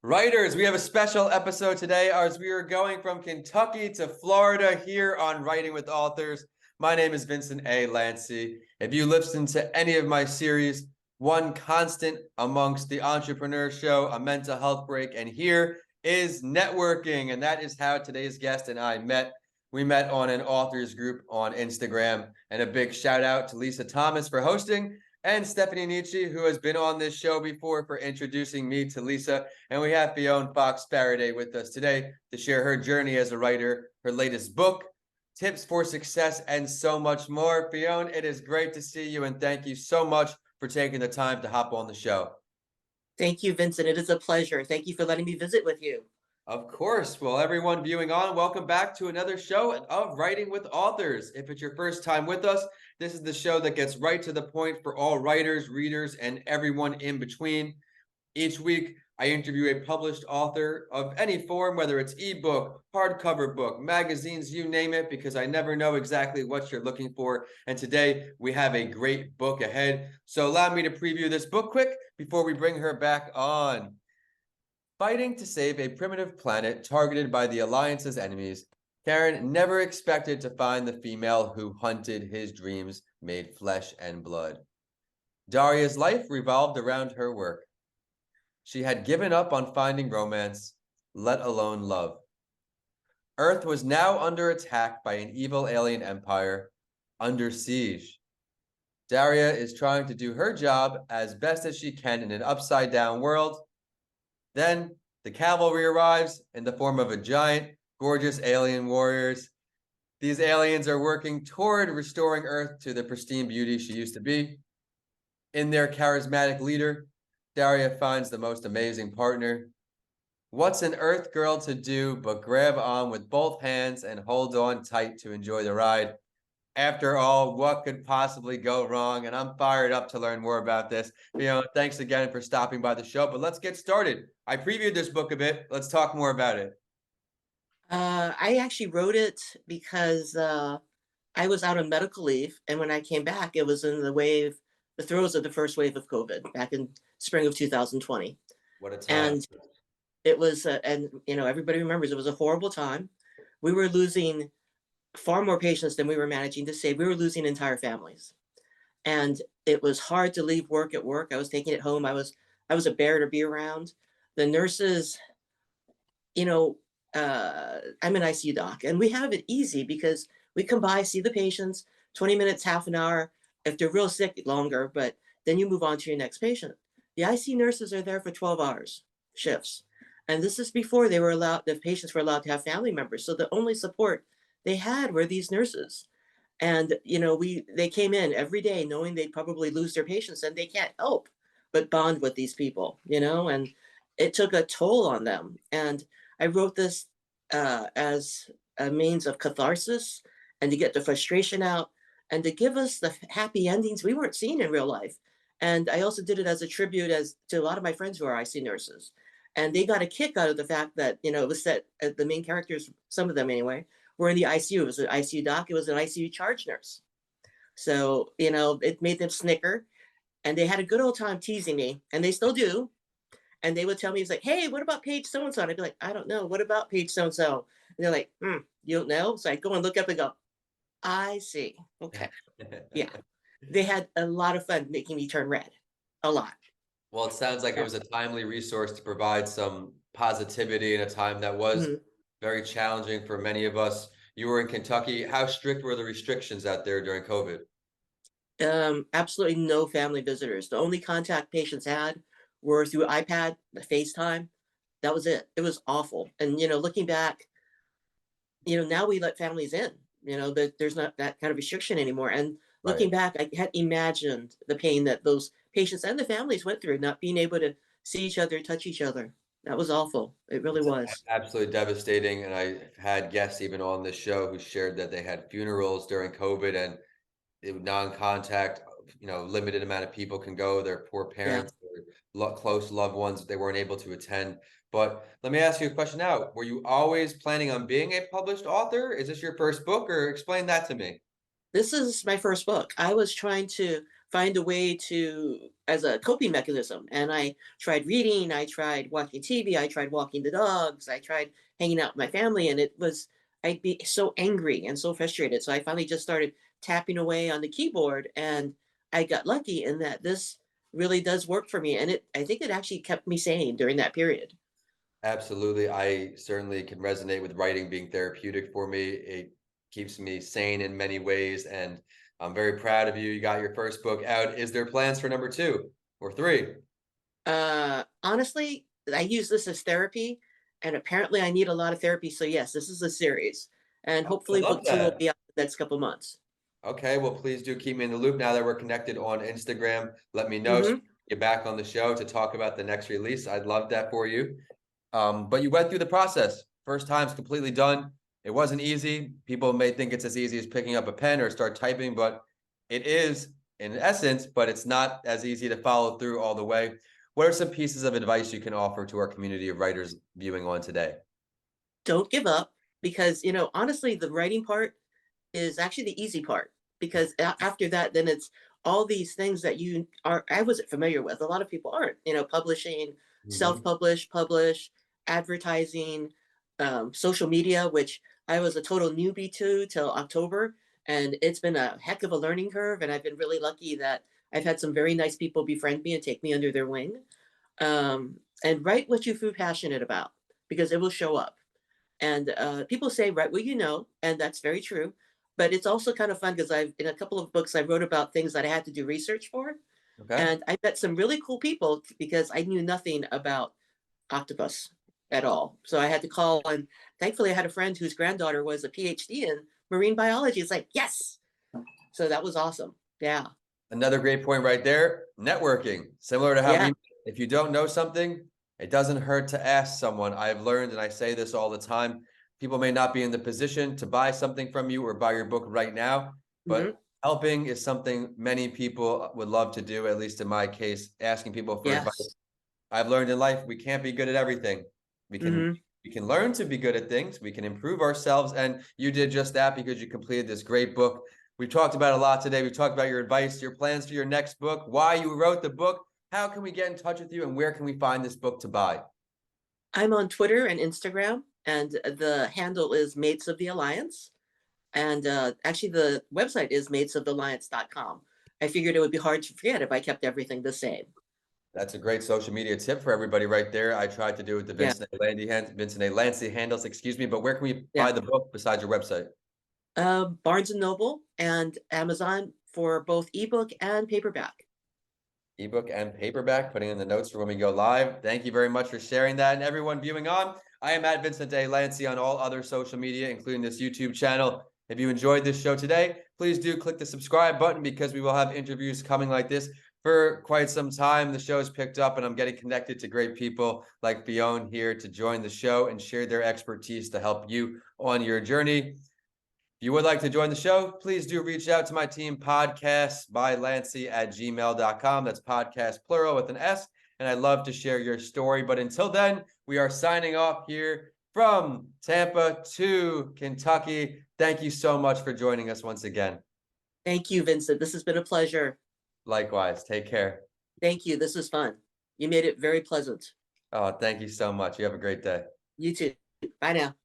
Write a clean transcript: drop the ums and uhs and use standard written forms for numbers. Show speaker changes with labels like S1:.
S1: Writers, we have a special episode today as we are going from Kentucky to Florida here on Writing with Authors. My name is Vincent A. Lancy. If you listen to any of my series, one constant amongst the Entrepreneur Show, a mental health break, and here is networking. And that is how today's guest and I met. We met on an authors group on Instagram, and a big shout out to Lisa Thomas for hosting, and Stephanie Nietzsche, who has been on this show before, for introducing me to Lisa. And we have Fionne Foxxe Farraday with us today to share her journey as a writer, her latest book, tips for success, and so much more. Fionne, it is great to see you, and thank you so much for taking the time to hop on the show.
S2: Thank you, Vincent. It is a pleasure. Thank you for letting me visit with you.
S1: Of course. Well, everyone viewing on, welcome back to another show of Writing with Authors. If it's your first time with us, this is the show that gets right to the point for all writers, readers, and everyone in between. Each week, I interview a published author of any form, whether it's ebook, hardcover book, magazines, you name it, because I never know exactly what you're looking for. And today, we have a great book ahead. So allow me to preview this book quick before we bring her back on. Fighting to save a primitive planet targeted by the Alliance's enemies, Kairn never expected to find the female who hunted his dreams made flesh and blood. Daria's life revolved around her work. She had given up on finding romance, let alone love. Earth was now under attack by an evil alien empire, under siege. Daria is trying to do her job as best as she can in an upside-down world. Then the cavalry arrives in the form of a giant, gorgeous alien warriors. These aliens are working toward restoring Earth to the pristine beauty she used to be. In their charismatic leader, Daria finds the most amazing partner. What's an Earth girl to do but grab on with both hands and hold on tight to enjoy the ride? After all, what could possibly go wrong? And I'm fired up to learn more about this. Thanks again for stopping by the show, but let's get started. I previewed this book a bit. Let's talk more about it.
S2: I actually wrote it because I was out on medical leave, and when I came back, it was in the throes of the first wave of COVID back in spring of 2020.
S1: What a time.
S2: And it was, everybody remembers it was a horrible time. We were losing far more patients than we were managing to save. We were losing entire families. And it was hard to leave work at work. I was taking it home. I was a bear to be around. The nurses, I'm an ICU doc, and we have it easy because we come by, see the patients, 20 minutes, half an hour. If they're real sick, longer, but then you move on to your next patient. The ICU nurses are there for 12 hours shifts. And this is before the patients were allowed to have family members. So the only support they had were these nurses. And, they came in every day knowing they'd probably lose their patients, and they can't help but bond with these people, and it took a toll on them. And I wrote this as a means of catharsis and to get the frustration out and to give us the happy endings we weren't seeing in real life. And I also did it as a tribute to a lot of my friends who are IC nurses. And they got a kick out of the fact that, it was set, the main characters, some of them anyway, were in the ICU. It was an ICU doc. It was an ICU charge nurse. So, it made them snicker. And they had a good old time teasing me, and they still do. And they would tell me, it's like, hey, what about page so-and-so? And I'd be like, I don't know. What about page so-and-so? And they're like, you don't know? So I'd go and look up and go, I see. Okay. Yeah. They had a lot of fun making me turn red. A lot.
S1: Well, it sounds like it was a timely resource to provide some positivity in a time that was very challenging for many of us. You were in Kentucky. How strict were the restrictions out there during COVID?
S2: Absolutely no family visitors. The only contact patients had were through iPad, the FaceTime. That was it. It was awful. And, looking back, now we let families in, there's not that kind of restriction anymore. And looking back, I had imagined the pain that those patients and the families went through, not being able to see each other, touch each other. That was awful. It really was.
S1: Absolutely devastating. And I had guests even on this show who shared that they had funerals during COVID and non-contact, limited amount of people can go, their poor parents, their close loved ones, they weren't able to attend. But let me ask you a question now. Were you always planning on being a published author? Is this your first book, or explain that to me?
S2: This is my first book. I was trying to find a way to, as a coping mechanism. And I tried reading, I tried watching TV, I tried walking the dogs, I tried hanging out with my family, and I'd be so angry and so frustrated. So I finally just started tapping away on the keyboard, and I got lucky in that this really does work for me. And I think it actually kept me sane during that period.
S1: Absolutely. I certainly can resonate with writing being therapeutic for me. It keeps me sane in many ways. And I'm very proud of you. You got your first book out. Is there plans for number 2 or 3?
S2: Honestly, I use this as therapy, and apparently I need a lot of therapy. So yes, this is a series, and
S1: Oh, I
S2: hopefully
S1: love
S2: book 2 will
S1: that.
S2: be out the next couple months.
S1: Okay, well, please do keep me in the loop now that we're connected on Instagram. Let me know so
S2: Hmm.
S1: we can get back on the show to talk about the next release. I'd love that for you. But you went through the process. First time's completely done. It wasn't easy. People may think it's as easy as picking up a pen or start typing, but it is in essence, but it's not as easy to follow through all the way. What are some pieces of advice you can offer to our community of writers viewing on today?
S2: Don't give up, because honestly, the writing part is actually the easy part, because after that, then it's all these things that I wasn't familiar with. A lot of people aren't, publishing,
S1: Mhm.
S2: self-publish, publish, advertising, social media, which I was a total newbie to till October. And it's been a heck of a learning curve. And I've been really lucky that I've had some very nice people befriend me and take me under their wing. And write what you feel passionate about, because it will show up. And people say, write what you know, and that's very true. But it's also kind of fun because in a couple of books, I wrote about things that I had to do research for.
S1: Okay.
S2: And I met some really cool people because I knew nothing about octopus at all. So I had to call, and thankfully I had a friend whose granddaughter was a PhD in marine biology. It's like, yes. So that was awesome. Yeah.
S1: Another great point right there, networking. Similar to how
S2: Yeah.
S1: if you don't know something, it doesn't hurt to ask someone. I've learned, and I say this all the time, people may not be in the position to buy something from you or buy your book right now,
S2: Hmm.
S1: but helping is something many people would love to do, at least in my case, asking people for advice.
S2: Yes.
S1: I've learned in life, we can't be good at everything. We can
S2: Hmm.
S1: we can learn to be good at things. We can improve ourselves. And you did just that because you completed this great book. We've talked about a lot today. We've talked about your advice, your plans for your next book, why you wrote the book. How can we get in touch with you, and where can we find this book to buy?
S2: I'm on Twitter and Instagram, and the handle is Mates of the Alliance. And actually, the website is matesofthealliance.com. I figured it would be hard to forget if I kept everything the same.
S1: That's a great social media tip for everybody right there. I tried to do it with the
S2: Yeah.
S1: Vincent A. Lancy handles, excuse me, but where can we
S2: Yeah.
S1: buy the book besides your website?
S2: Barnes and Noble and Amazon for both ebook and paperback.
S1: Ebook and paperback, putting in the notes for when we go live. Thank you very much for sharing that. And everyone viewing on, I am at Vincent A. Lancy on all other social media, including this YouTube channel. If you enjoyed this show today, please do click the subscribe button, because we will have interviews coming like this for quite some time. The show is picked up, and I'm getting connected to great people like Fionne here to join the show and share their expertise to help you on your journey. If you would like to join the show, please do reach out to my team, podcastbylancy@gmail.com. That's podcast plural with an S. And I'd love to share your story. But until then, we are signing off here from Tampa to Kentucky. Thank you so much for joining us once again.
S2: Thank you, Vincent. This has been a pleasure.
S1: Likewise, take care.
S2: Thank you. This was fun. You made it very pleasant.
S1: Oh, thank you so much. You have a great day.
S2: You too. Bye now.